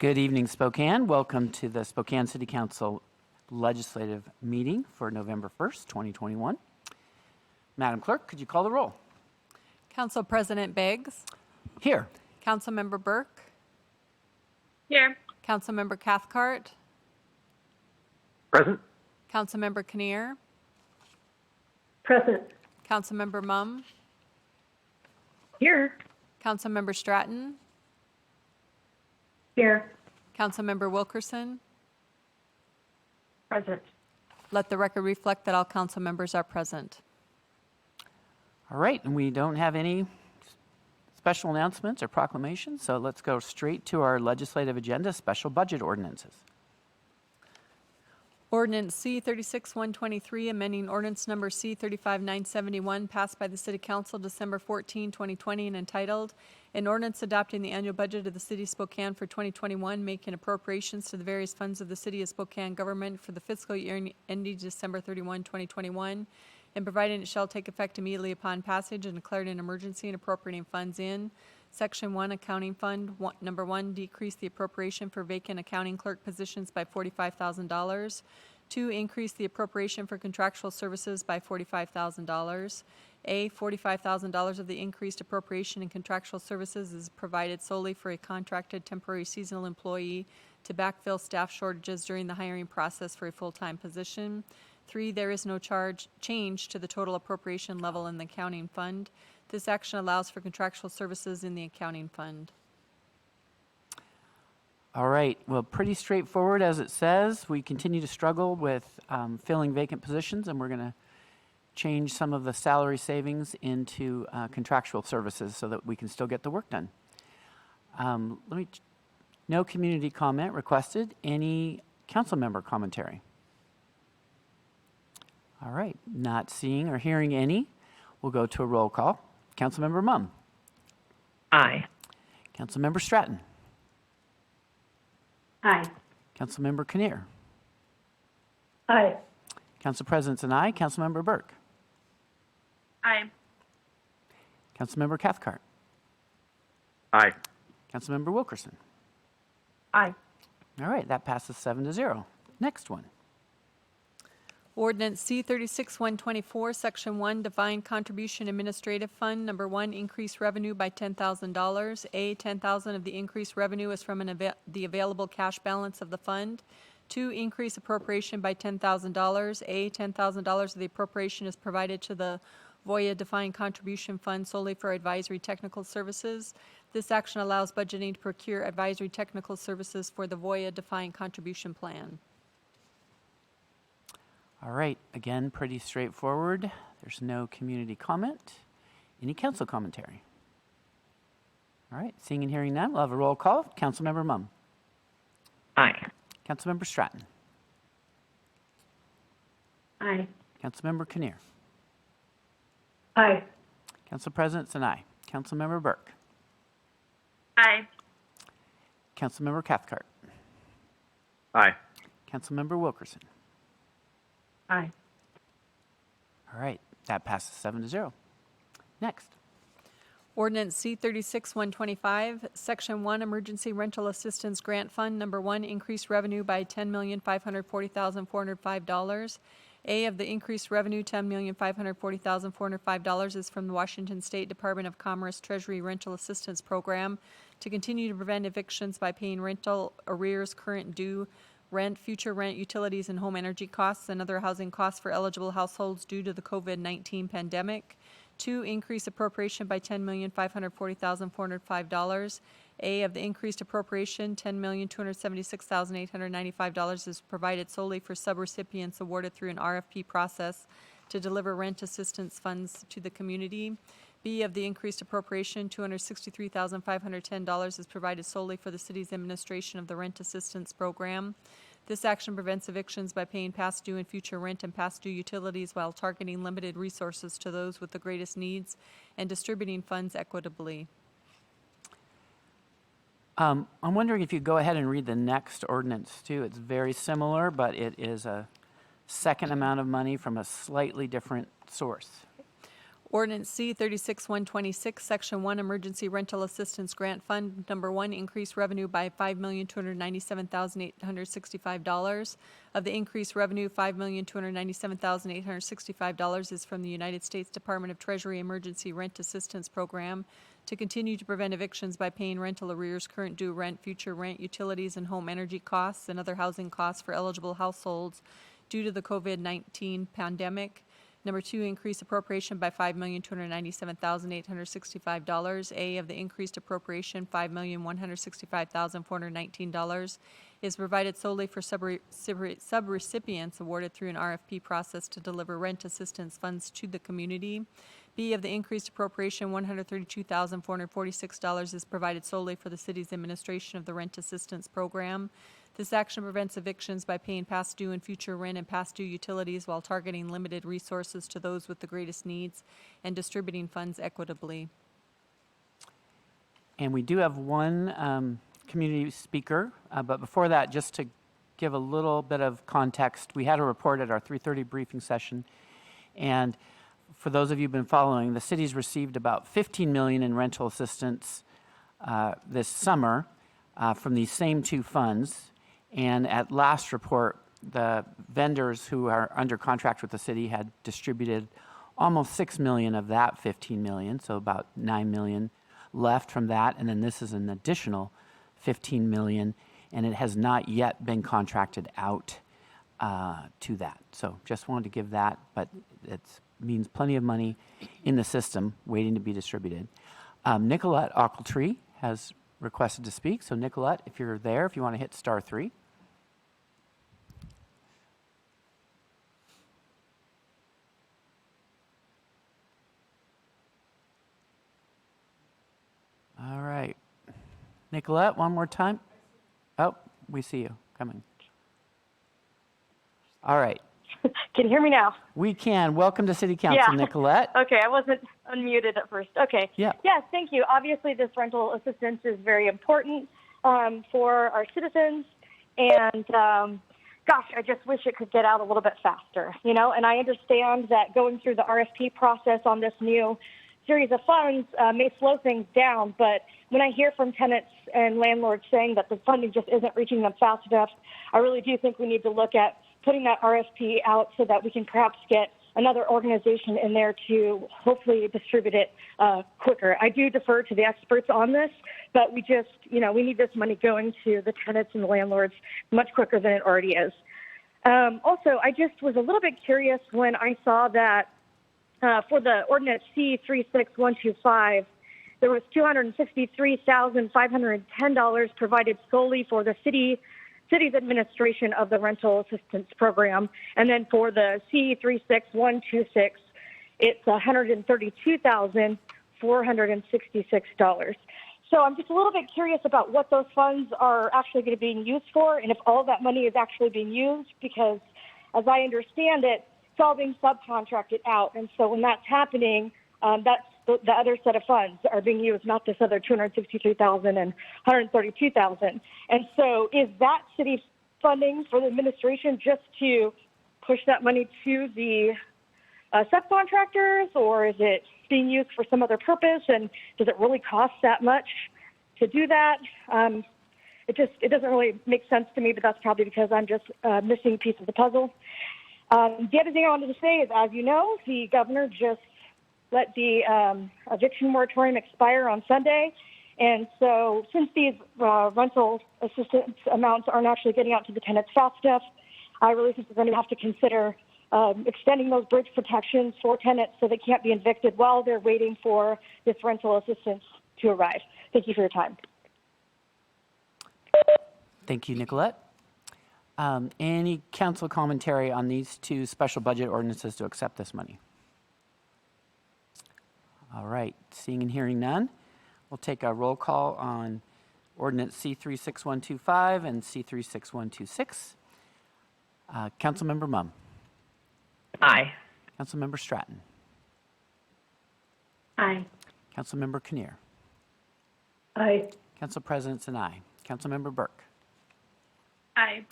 Good evening, Spokane. Welcome to the Spokane City Council Legislative Meeting for November 1st, 2021. Madam Clerk, could you call the roll? Council President Beggs. Here. Councilmember Burke. Here. Councilmember Cathcart. Present. Councilmember Kinnear. Present. Councilmember Mumm. Here. Councilmember Stratton. Here. Councilmember Wilkerson. Present. Let the record reflect that all council members are present. All right, and we don't have any special announcements or proclamations, so let's go straight to our legislative agenda, special budget ordinances. Ordinance C-36-123, amending ordinance number C-35-971, passed by the City Council December 14, 2020, and entitled, an ordinance adopting the annual budget of the City of Spokane for 2021, making appropriations to the various funds of the City of Spokane government for the fiscal year ending December 31, 2021, and providing it shall take effect immediately upon passage and declared an emergency and appropriating funds in Section 1, Accounting Fund, Number 1, decrease the appropriation for vacant accounting clerk positions by $45,000. 2, increase the appropriation for contractual services by $45,000. A, $45,000 of the increased appropriation in contractual services is provided solely for a contracted temporary seasonal employee to backfill staff shortages during the hiring process for a full-time position. 3, there is no change to the total appropriation level in the accounting fund. This action allows for contractual services in the accounting fund. All right, well, pretty straightforward as it says. We continue to struggle with filling vacant positions, and we're going to change some of the salary savings into contractual services so that we can still get the work done. No community comment requested. Any council member commentary? All right, not seeing or hearing any. We'll go to a roll call. Councilmember Mumm. Aye. Councilmember Stratton. Aye. Councilmember Kinnear. Aye. Council President's an aye. Councilmember Burke. Aye. Councilmember Cathcart. Aye. Councilmember Wilkerson. Aye. All right, that passes 7-0. Next one. Ordinance C-36-124, Section 1, Defined Contribution Administrative Fund. Number 1, increase revenue by $10,000. A, $10,000 of the increased revenue is from the available cash balance of the fund. 2, increase appropriation by $10,000. A, $10,000 of the appropriation is provided to the VOYA Defined Contribution Fund solely for advisory technical services. This action allows budgeting to procure advisory technical services for the VOYA Defined Contribution Plan. All right, again, pretty straightforward. There's no community comment. Any council commentary? All right, seeing and hearing none, we'll have a roll call. Councilmember Mumm. Aye. Councilmember Stratton. Aye. Councilmember Kinnear. Aye. Council President's an aye. Councilmember Burke. Aye. Councilmember Cathcart. Aye. Councilmember Wilkerson. Aye. All right, that passes 7-0. Next. Ordinance C-36-125, Section 1, Emergency Rental Assistance Grant Fund. Number 1, increased revenue by $10,540,405. A, of the increased revenue, $10,540,405 is from the Washington State Department of Commerce Treasury Rental Assistance Program to continue to prevent evictions by paying rental arrears, current due rent, future rent, utilities, and home energy costs and other housing costs for eligible households due to the COVID-19 pandemic. 2, increase appropriation by $10,540,405. A, of the increased appropriation, $10,276,895 is provided solely for subrecipients awarded through an RFP process to deliver rent assistance funds to the community. B, of the increased appropriation, $263,510 is provided solely for the city's administration of the rent assistance program. This action prevents evictions by paying past due and future rent and past due utilities while targeting limited resources to those with the greatest needs and distributing funds equitably. I'm wondering if you go ahead and read the next ordinance too. It's very similar, but it is a second amount of money from a slightly different source. Ordinance C 36-126, Section 1, Emergency Rental Assistance Grant Fund. Number 1, increase revenue by $5,297,865. Of the increased revenue, $5,297,865 is from the United States Department of Treasury Emergency Rent Assistance Program to continue to prevent evictions by paying rental arrears, current due rent, future rent, utilities, and home energy costs and other housing costs for eligible households due to the COVID-19 pandemic. Number 2, increase appropriation by $5,297,865. A, of the increased appropriation, $5,165,419 is provided solely for subrecipients awarded through an RFP process to deliver rent assistance funds to the community. B, of the increased appropriation, $132,446 is provided solely for the city's administration of the rent assistance program. This action prevents evictions by paying past due and future rent and past due utilities while targeting limited resources to those with the greatest needs and distributing funds equitably. And we do have one community speaker, but before that, just to give a little bit of context, we had a report at our 3:30 briefing session, and for those of you who've been following, the city's received about $15 million in rental assistance this summer from these same two funds. And at last report, the vendors who are under contract with the city had distributed almost $6 million of that $15 million, so about $9 million left from that. And then this is an additional $15 million, and it has not yet been contracted out to that. So just wanted to give that, but it means plenty of money in the system waiting to be distributed. Nicolette Ochiltree has requested to speak. So Nicolette, if you're there, if you want to hit *3. All right. Nicolette, one more time. Oh, we see you coming. All right. Can you hear me now? We can. Welcome to City Council, Yeah. Nicolette. Okay, I wasn't unmuted at first. Okay. Yeah. Yes, thank you. Obviously, this rental assistance is very important for our citizens, and gosh, I just wish it could get out a little bit faster, you know, and I understand that going through the RFP process on this new series of funds may slow things down, but when I hear from tenants and landlords saying that the funding just isn't reaching them fast enough, I really do think we need to look at putting that RFP out so that we can perhaps get another organization in there to hopefully distribute it quicker. I do defer to the experts on this, but we just, you know, we need this money going to the tenants and the landlords much quicker than it already is. Also, I just was a little bit curious when I saw that for the ordinance C 36125, there was $263,510 provided solely for the city's administration of the rental assistance program. And then for the C 36126, it's $132,466. So I'm just a little bit curious about what those funds are actually going to be used for and if all that money is actually being used, because as I understand it, it's all being subcontracted out. And so when that's happening, that's the other set of funds are being used, not this other $263,000 and $132,000. And so is that city funding for the administration just to push that money to the subcontractors, or is it being used for some other purpose? And does it really cost that much to do that? It doesn't really make sense to me, but that's probably because I'm just missing a piece of the puzzle. The other thing I wanted to say is, as you know, the governor just let the eviction moratorium expire on Sunday. And so since these rental assistance amounts aren't actually getting out to the tenants fast enough, I really think we're going to have to consider extending those bridge protections for tenants so they can't be evicted while they're waiting for this rental assistance to arrive. Thank you for your time. Thank you, Nicolette. Any council commentary on these two special budget ordinances to accept this money? All right, seeing and hearing none, we'll take a roll call on ordinance C36125 and C36126. Councilmember Mumm. Aye. Councilmember Stratton. Aye. Councilmember Kinnear. Aye. Council President Sinai. Councilmember Burke. Aye.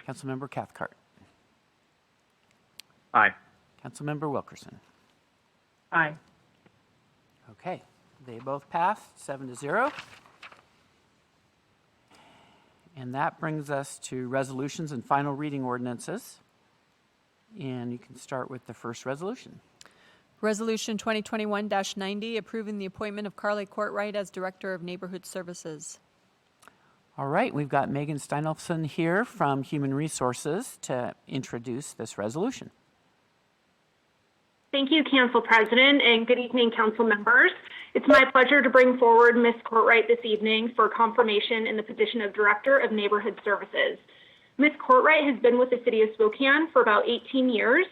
Councilmember Cathcart. Aye. Councilmember Wilkerson. Aye. Okay, they both passed, 7-0. And that brings us to resolutions and final reading ordinances. And you can start with the first resolution. Resolution 2021-90, approving the appointment of Carly Courtwright as Director of Neighborhood Services. All right, we've got Megan Steinolfson here from Human Resources to introduce this resolution. Thank you, Council President, and good evening, Council members. It's my pleasure to bring forward Ms. Courtwright this evening for confirmation in the position of Director of Neighborhood Services. Ms. Courtwright has been with the City of Spokane for about 18 years.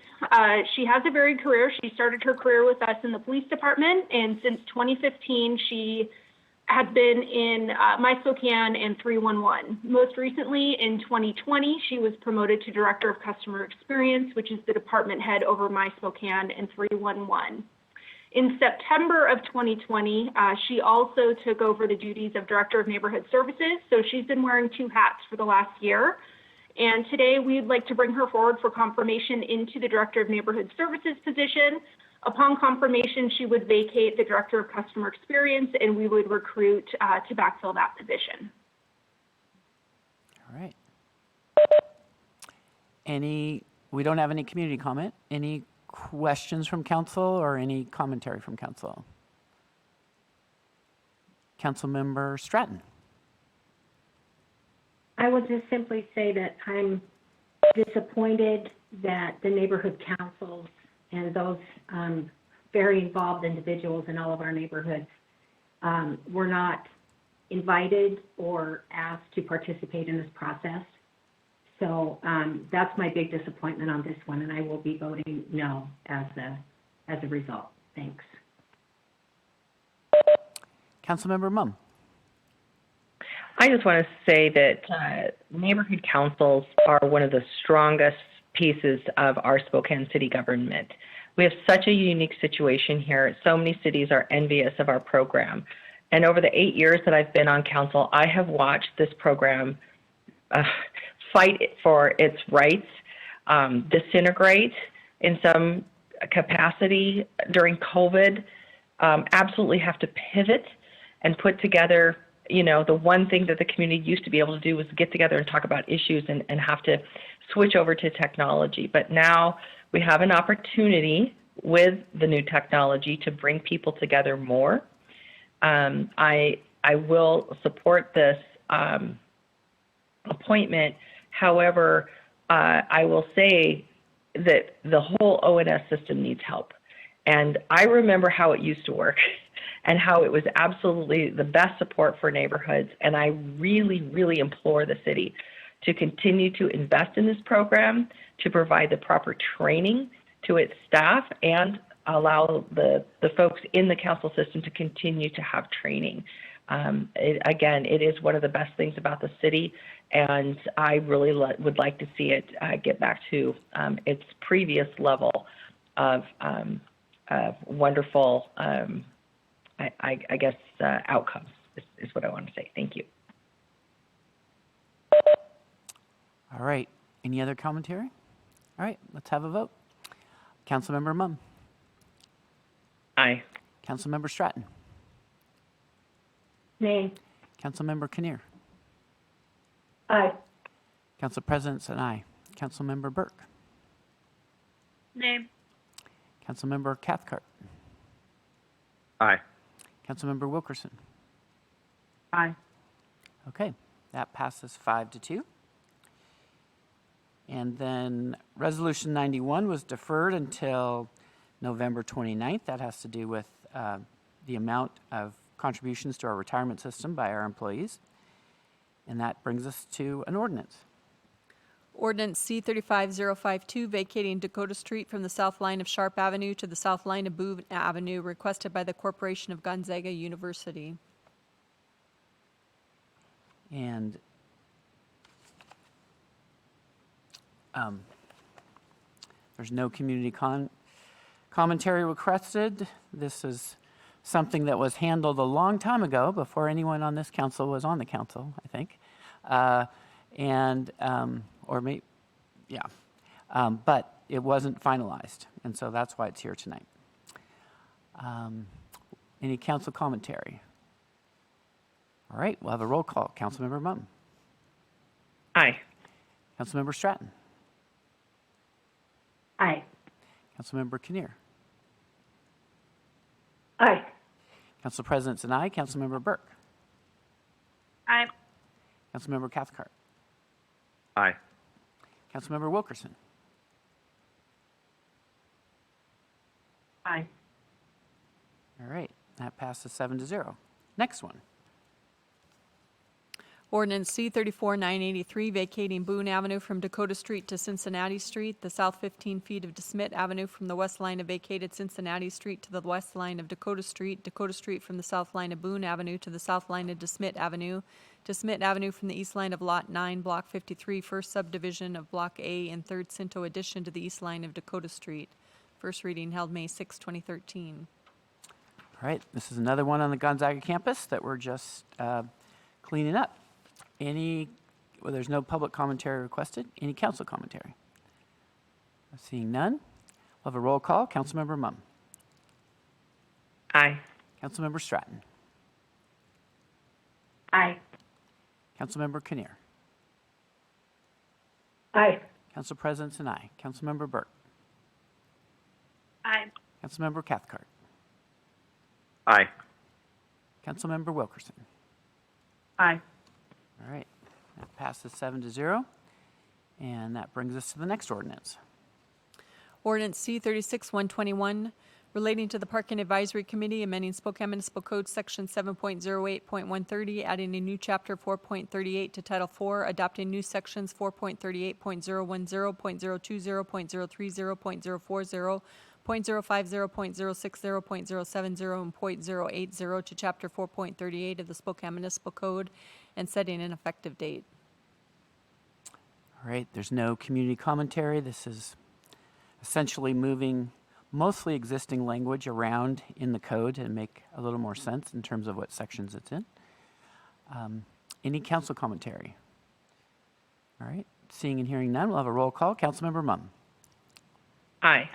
She has a varied career. She started her career with us in the police department, and since 2015, she had been in My Spokane and 311. Most recently, in 2020, she was promoted to Director of Customer Experience, which is the department head over My Spokane and 311. In September of 2020, she also took over the duties of Director of Neighborhood Services, so she's been wearing two hats for the last year. And today, we'd like to bring her forward for confirmation into the Director of Neighborhood Services position. Upon confirmation, she would vacate the Director of Customer Experience, and we would recruit to backfill that position. All right. We don't have any community comment. Any questions from council or any commentary from council? Councilmember Stratton. I will just simply say that I'm disappointed that the neighborhood councils and those very involved individuals in all of our neighborhoods were not invited or asked to participate in this process. So that's my big disappointment on this one, and I will be voting no as a result. Thanks. Councilmember Mumm. I just want to say that neighborhood councils are one of the strongest pieces of our Spokane city government. We have such a unique situation here. So many cities are envious of our program. And over the 8 years that I've been on council, I have watched this program fight for its rights, disintegrate in some capacity during COVID, absolutely have to pivot and put together, the one thing that the community used to be able to do was get together and talk about issues and have to switch over to technology. But now we have an opportunity with the new technology to bring people together more. I will support this appointment. However, I will say that the whole ONS system needs help. And I remember how it used to work and how it was absolutely the best support for neighborhoods. And I really, really implore the city to continue to invest in this program, to provide the proper training to its staff, and allow the folks in the council system to continue to have training. Again, it is one of the best things about the city, and I really would like to see it get back to its previous level of wonderful, I guess, outcomes is what I want to say. Thank you. All right. Any other commentary? All right, let's have a vote. Councilmember Mumm. Aye. Councilmember Stratton. Nay. Councilmember Kinnear. Aye. Council President's an aye. Councilmember Burke. Nay. Councilmember Cathcart. Aye. Councilmember Wilkerson. Aye. Okay, that passes 5-2. And then Resolution 91 was deferred until November 29th. That has to do with the amount of contributions to our retirement system by our employees. And that brings us to an ordinance. Ordinance C-35052, vacating Dakota Street from the south line of Sharp Avenue to the south line of Boone Avenue, requested by the Corporation of Gonzaga University. And there's no community commentary requested. This is something that was handled a long time ago, before anyone on this council was on the council, I think. But it wasn't finalized, and so that's why it's here tonight. Any council commentary? All right, we'll have a roll call. Councilmember Mum. Aye. Councilmember Stratton. Aye. Councilmember Kinnear. Aye. Council President Sinai. Councilmember Burke. Aye. Councilmember Cathcart. Aye. Councilmember Wilkerson. Aye. All right, that passes 7-0. Next one. Ordinance C 34-983, vacating Boone Avenue from Dakota Street to Cincinnati Street, the south 15 feet of DeSmit Avenue from the west line of vacated Cincinnati Street to the west line of Dakota Street from the south line of Boone Avenue to the south line of DeSmit Avenue from the east line of Lot 9, Block 53, first subdivision of Block A and third Cinto addition to the east line of Dakota Street. First reading held May 6, 2013. All right, this is another one on the Gonzaga campus that we're just cleaning up. There's no public commentary requested. Any council commentary? Seeing none, we'll have a roll call. Councilmember Mum. Aye. Councilmember Stratton. Aye. Councilmember Kinnear. Aye. Council President Sinai. Councilmember Burke. Aye. Councilmember Cathcart. Aye. Councilmember Wilkerson. Aye. All right, that passes 7-0. And that brings us to the next ordinance. Ordinance C 36-121, relating to the Parking Advisory Committee, amending Spokane Municipal Code Section 7.08.130, adding a new chapter 4.38 to Title IV, adopting new sections 4.38.010, .020, .030, .040, .050, .060, .070, and .080 to Chapter 4.38 of the Spokane Municipal Code, and setting an effective date. All right, there's no community commentary. This is essentially moving mostly existing language around in the code to make a little more sense in terms of what sections it's in. Any council commentary? All right, seeing and hearing none, we'll have a roll call. Councilmember Mum. Aye.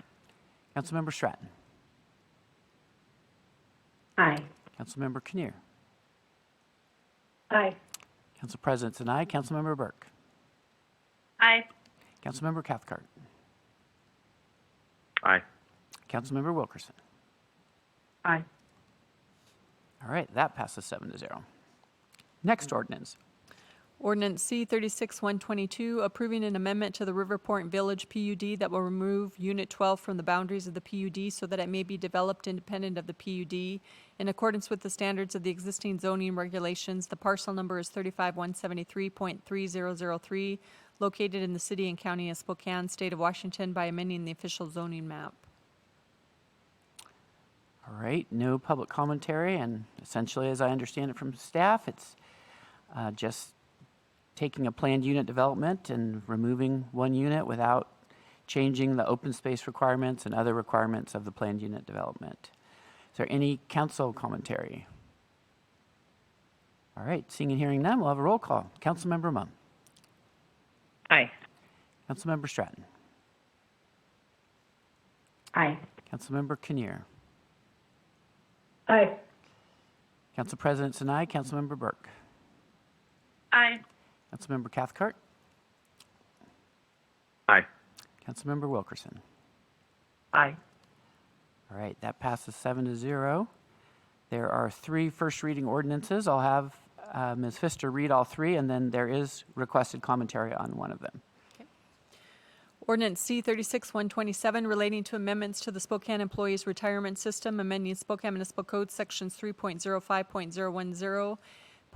Councilmember Stratton. Aye. Councilmember Kinnear. Aye. Council President Sinai. Councilmember Burke. Aye. Councilmember Cathcart. Aye. Councilmember Wilkerson. Aye. All right, that passes 7-0. Next ordinance. Ordinance C 36-122, approving an amendment to the Riverport Village PUD that will remove Unit 12 from the boundaries of the PUD so that it may be developed independent of the PUD. In accordance with the standards of the existing zoning regulations, the parcel number is 35-173.3003, located in the city and county of Spokane, state of Washington, by amending the official zoning map. All right, no public commentary, and essentially, as I understand it from staff, it's just taking a planned unit development and removing one unit without changing the open space requirements and other requirements of the planned unit development. Is there any council commentary? All right, seeing and hearing none, we'll have a roll call. Councilmember Mum. Aye. Councilmember Stratton. Aye. Councilmember Kinnear. Aye. Council President Sinai. Councilmember Burke. Aye. Councilmember Cathcart. Aye. Councilmember Wilkerson. Aye. All right, that passes 7-0. There are 3 first reading ordinances. I'll have Ms. Pfister read all 3, and then there is requested commentary on one of them. Ordinance C 36-127, relating to amendments to the Spokane Employees Retirement System, amending Spokane Municipal Code Sections 3.05.010,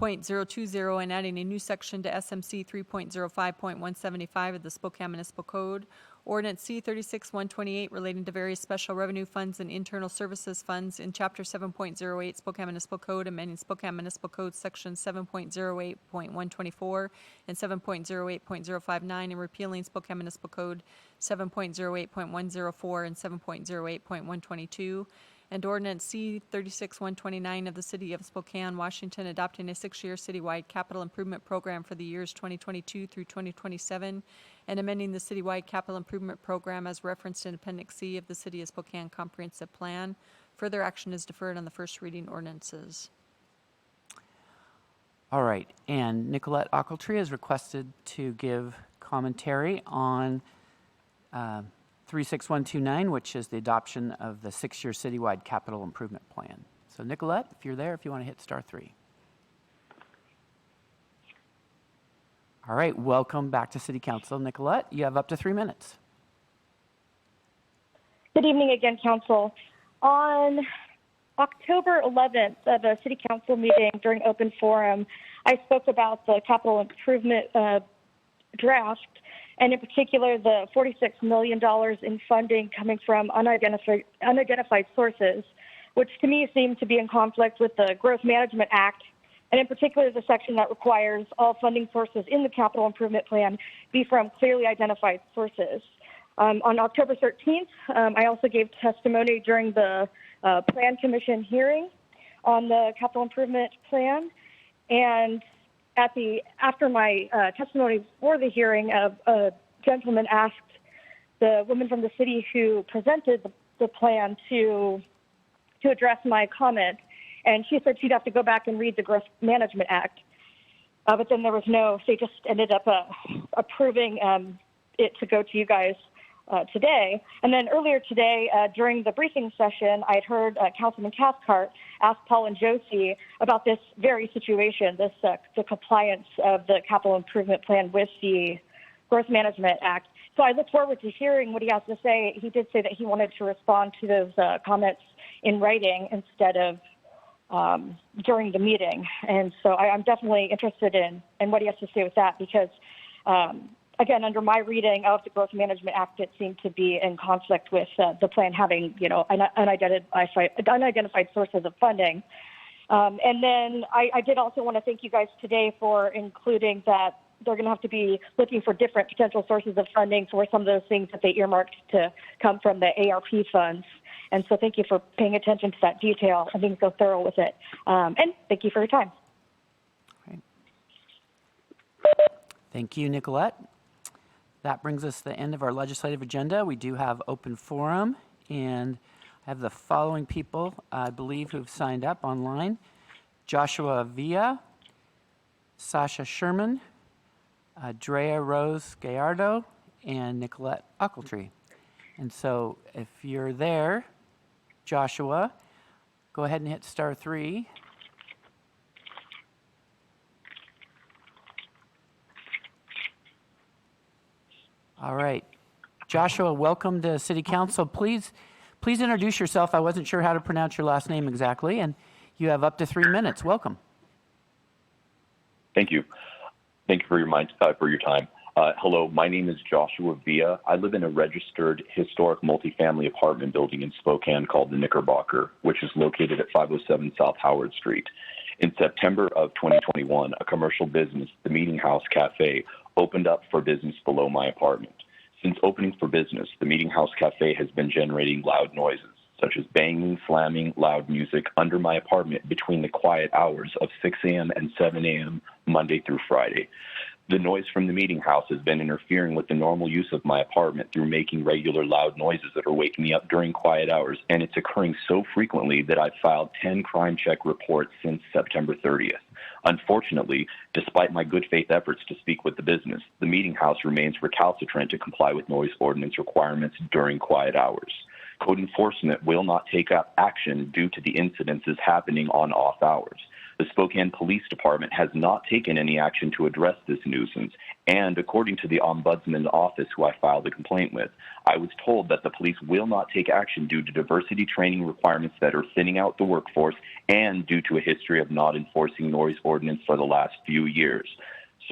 .020, and adding a new section to SMC 3.05.175 of the Spokane Municipal Code. Ordinance C 36-128, relating to various special revenue funds and internal services funds in Chapter 7.08 Spokane Municipal Code, amending Spokane Municipal Code Section 7.08.124 and 7.08.059, and repealing Spokane Municipal Code 7.08.104 and 7.08.122. And Ordinance C 36-129 of the City of Spokane, Washington, adopting a 6-year citywide capital improvement program for the years 2022 through 2027, and amending the citywide capital improvement program as referenced in Appendix C of the City of Spokane Comprehensive Plan. further action is deferred on the first reading ordinances. All right, and Nicolette Ochiltree is requested to give commentary on 36129, which is the adoption of the 6-year citywide capital improvement plan. So Nicolette, if you're there, if you want to hit star 3. All right, welcome back to City Council. Nicolette, you have up to 3 minutes. Good evening again, Council. On October 11th of a City Council meeting during open forum, I spoke about the capital improvement draft, and in particular, the $46 million in funding coming from unidentified sources, which to me seemed to be in conflict with the Growth Management Act, and in particular, the section that requires all funding sources in the capital improvement plan be from clearly identified sources. On October 13th, I also gave testimony during the Plan Commission hearing on the capital improvement plan. And after my testimony for the hearing, a gentleman asked the woman from the city who presented the plan to address my comment. And she said she'd have to go back and read the Growth Management Act. But then there was they just ended up approving it to go to you guys today. And then earlier today, during the briefing session, I'd heard Councilman Cathcart ask Paul and Josie about this very situation, the compliance of the capital improvement plan with the Growth Management Act. So I look forward to hearing what he has to say. He did say that he wanted to respond to those comments in writing instead of during the meeting. And so I'm definitely interested in what he has to say with that because, again, under my reading of the Growth Management Act, it seemed to be in conflict with the plan having, unidentified sources of funding. And then I did also want to thank you guys today for including that they're going to have to be looking for different potential sources of funding for some of those things that they earmarked to come from the ARP funds. And so thank you for paying attention to that detail and being so thorough with it. And thank you for your time. Right. Thank you, Nicolette. That brings us to the end of our legislative agenda. We do have open forum, and I have the following people, I believe, who've signed up online. Joshua Villa, Sasha Sherman, Drea Rose Gallardo, and Nicolette Ochiltree. And so if you're there, Joshua, go ahead and hit star 3. All right. Joshua, welcome to City Council. Please introduce yourself. I wasn't sure how to pronounce your last name exactly, and you have up to 3 minutes. Welcome. Thank you. Thank you for your time. Hello, my name is Joshua Villa. I live in a registered historic multifamily apartment building in Spokane called the Knickerbocker, which is located at 507 South Howard Street. In September of 2021, a commercial business, the Meeting House Cafe, opened up for business below my apartment. Since opening for business, the Meeting House Cafe has been generating loud noises, such as banging, slamming, loud music under my apartment between the quiet hours of 6 a.m. and 7 a.m. Monday through Friday. The noise from the Meeting House has been interfering with the normal use of my apartment through making regular loud noises that are waking me up during quiet hours, and it's occurring so frequently that I've filed 10 crime check reports since September 30th. Unfortunately, despite my good faith efforts to speak with the business, the Meeting House remains recalcitrant to comply with noise ordinance requirements during quiet hours. Code enforcement will not take up action due to the incidences happening on off hours. The Spokane Police Department has not taken any action to address this nuisance, and according to the Ombudsman's office, who I filed a complaint with, I was told that the police will not take action due to diversity training requirements that are thinning out the workforce and due to a history of not enforcing noise ordinance for the last few years.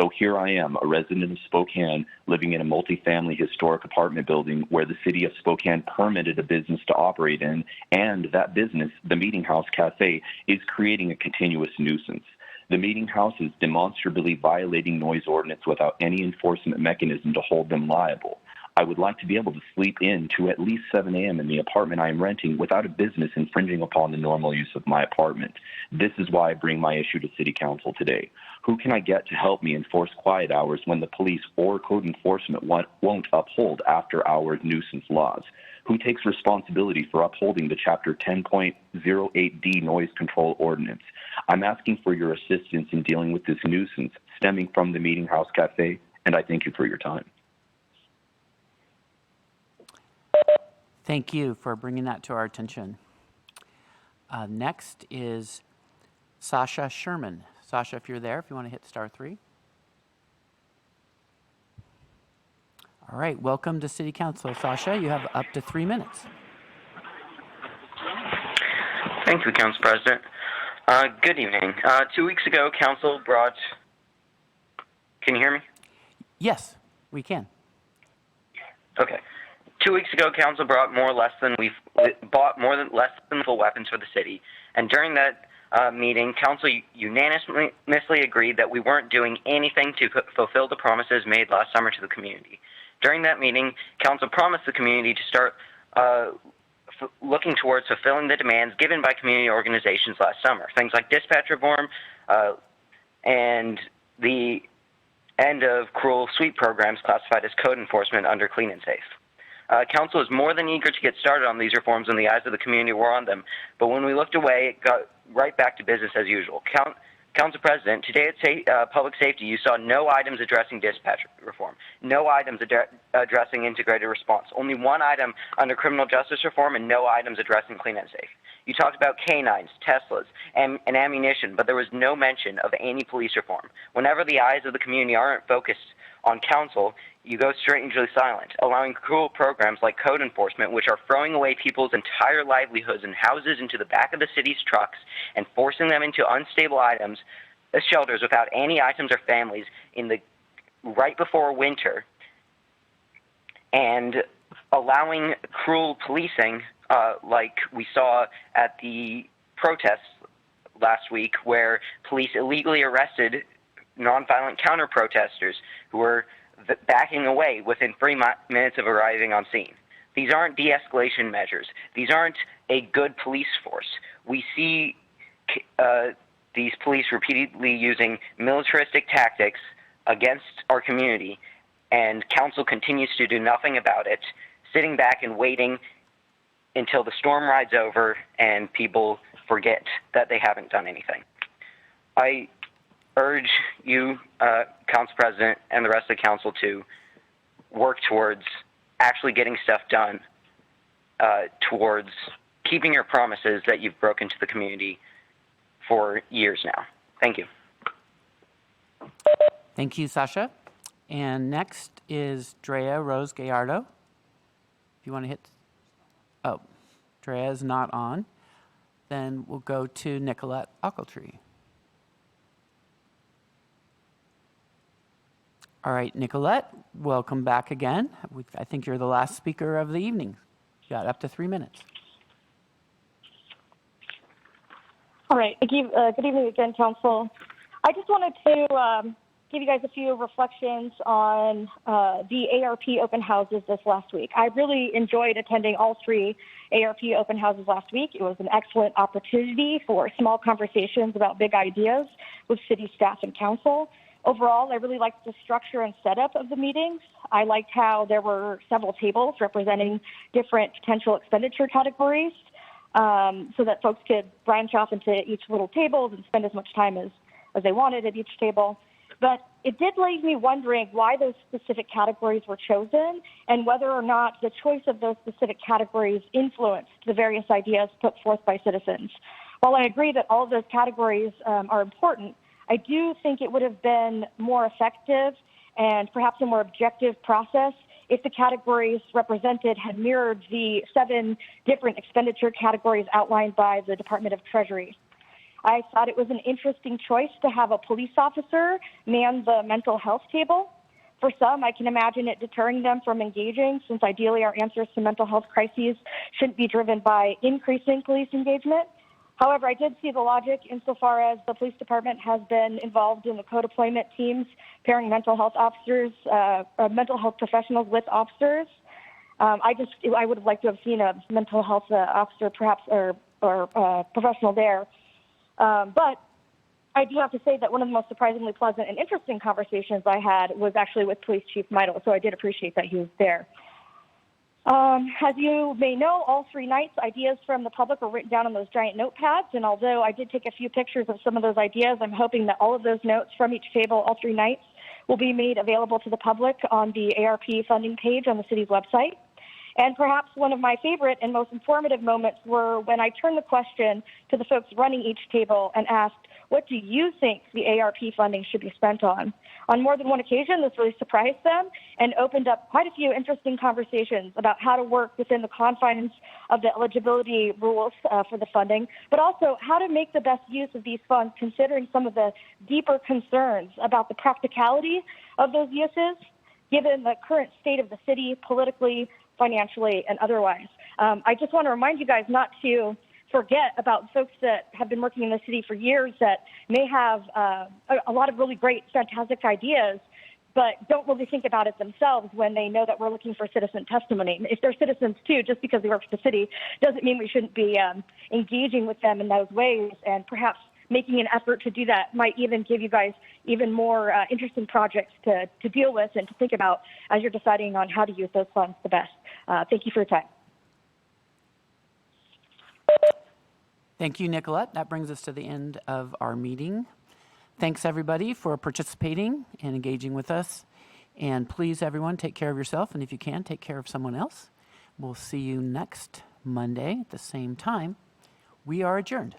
So here I am, a resident of Spokane, living in a multifamily historic apartment building where the city of Spokane permitted a business to operate in, and that business, the Meeting House Cafe, is creating a continuous nuisance. The Meeting House is demonstrably violating noise ordinance without any enforcement mechanism to hold them liable. I would like to be able to sleep in to at least 7 a.m. in the apartment I am renting without a business infringing upon the normal use of my apartment. This is why I bring my issue to City Council today. Who can I get to help me enforce quiet hours when the police or code enforcement won't uphold after-hours nuisance laws? Who takes responsibility for upholding the Chapter 10.08D noise control ordinance? I'm asking for your assistance in dealing with this nuisance stemming from the Meeting House Cafe, and I thank you for your time. Thank you for bringing that to our attention. Next is Sasha Sherman. Sasha, if you're there, if you want to hit *3. All right, welcome to City Council. Sasha, you have up to 3 minutes. Thank you, Council President. Good evening. 2 weeks ago, Council brought... Can you hear me? Yes, we can. Okay. 2 weeks ago, Council bought less than lethal weapons for the city, and during that meeting, Council unanimously agreed that we weren't doing anything to fulfill the promises made last summer to the community. During that meeting, Council promised the community to start looking towards fulfilling the demands given by community organizations last summer, things like dispatch reform and the end of cruel sweep programs classified as code enforcement under Clean and Safe. Council is more than eager to get started on these reforms when the eyes of the community were on them, but when we looked away, it got right back to business as usual. Council President, today at Public Safety, you saw no items addressing dispatch reform, no items addressing integrated response, only one item under criminal justice reform, and no items addressing Clean and Safe. You talked about canines, Teslas, and ammunition, but there was no mention of any police reform. Whenever the eyes of the community aren't focused on Council, you go strangely silent, allowing cruel programs like code enforcement, which are throwing away people's entire livelihoods and houses into the back of the city's trucks and forcing them into unstable shelters without any items or families right before winter, and allowing cruel policing like we saw at the protests last week, where police illegally arrested nonviolent counter-protesters who were backing away within 3 minutes of arriving on scene. These aren't de-escalation measures. These aren't a good police force. We see these police repeatedly using militaristic tactics against our community, and Council continues to do nothing about it, sitting back and waiting until the storm rides over and people forget that they haven't done anything. I urge you, Council President, and the rest of the Council to work towards actually getting stuff done, towards keeping your promises that you've broken to the community for years now. Thank you. Thank you, Sasha. And next is Drea Rose Gallardo. If you want to hit... Oh, Drea is not on. Then we'll go to Nicolette Ochiltree. All right, Nicolette, welcome back again. I think you're the last speaker of the evening. You got up to 3 minutes. All right. Good evening again, Council. I just wanted to give you guys a few reflections on the ARP open houses this last week. I really enjoyed attending all 3 ARP open houses last week. It was an excellent opportunity for small conversations about big ideas with city staff and council. Overall, I really liked the structure and setup of the meetings. I liked how there were several tables representing different potential expenditure categories, so that folks could branch off into each little table and spend as much time as they wanted at each table. But it did leave me wondering why those specific categories were chosen and whether or not the choice of those specific categories influenced the various ideas put forth by citizens. While I agree that all of those categories are important, I do think it would have been more effective and perhaps a more objective process if the categories represented had mirrored the 7 different expenditure categories outlined by the Department of Treasury. I thought it was an interesting choice to have a police officer man the mental health table. For some, I can imagine it deterring them from engaging, since ideally our answers to mental health crises shouldn't be driven by increasing police engagement. However, I did see the logic insofar as the police department has been involved in the co-deployment teams, pairing mental health officers, mental health professionals with officers. I would have liked to have seen a mental health officer, perhaps, or professional there. But I do have to say that one of the most surprisingly pleasant and interesting conversations I had was actually with Police Chief Meidel, so I did appreciate that he was there. As you may know, all 3 nights, ideas from the public were written down on those giant notepads, and although I did take a few pictures of some of those ideas, I'm hoping that all of those notes from each table, all 3 nights, will be made available to the public on the ARP funding page on the city's website. And perhaps one of my favorite and most informative moments were when I turned the question to the folks running each table and asked, what do you think the ARP funding should be spent on? On more than one occasion, this really surprised them and opened up quite a few interesting conversations about how to work within the confines of the eligibility rules for the funding, but also how to make the best use of these funds, considering some of the deeper concerns about the practicality of those uses, given the current state of the city politically, financially, and otherwise. I just want to remind you guys not to forget about folks that have been working in the city for years that may have a lot of really great, fantastic ideas, but don't really think about it themselves when they know that we're looking for citizen testimony. If they're citizens too, just because they work for the city, doesn't mean we shouldn't be engaging with them in those ways, and perhaps making an effort to do that might even give you guys even more interesting projects to deal with and to think about as you're deciding on how to use those funds the best. Thank you for your time. Thank you, Nicolette. That brings us to the end of our meeting. Thanks, everybody, for participating and engaging with us. And please, everyone, take care of yourself. And if you can, take care of someone else. We'll see you next Monday at the same time. We are adjourned.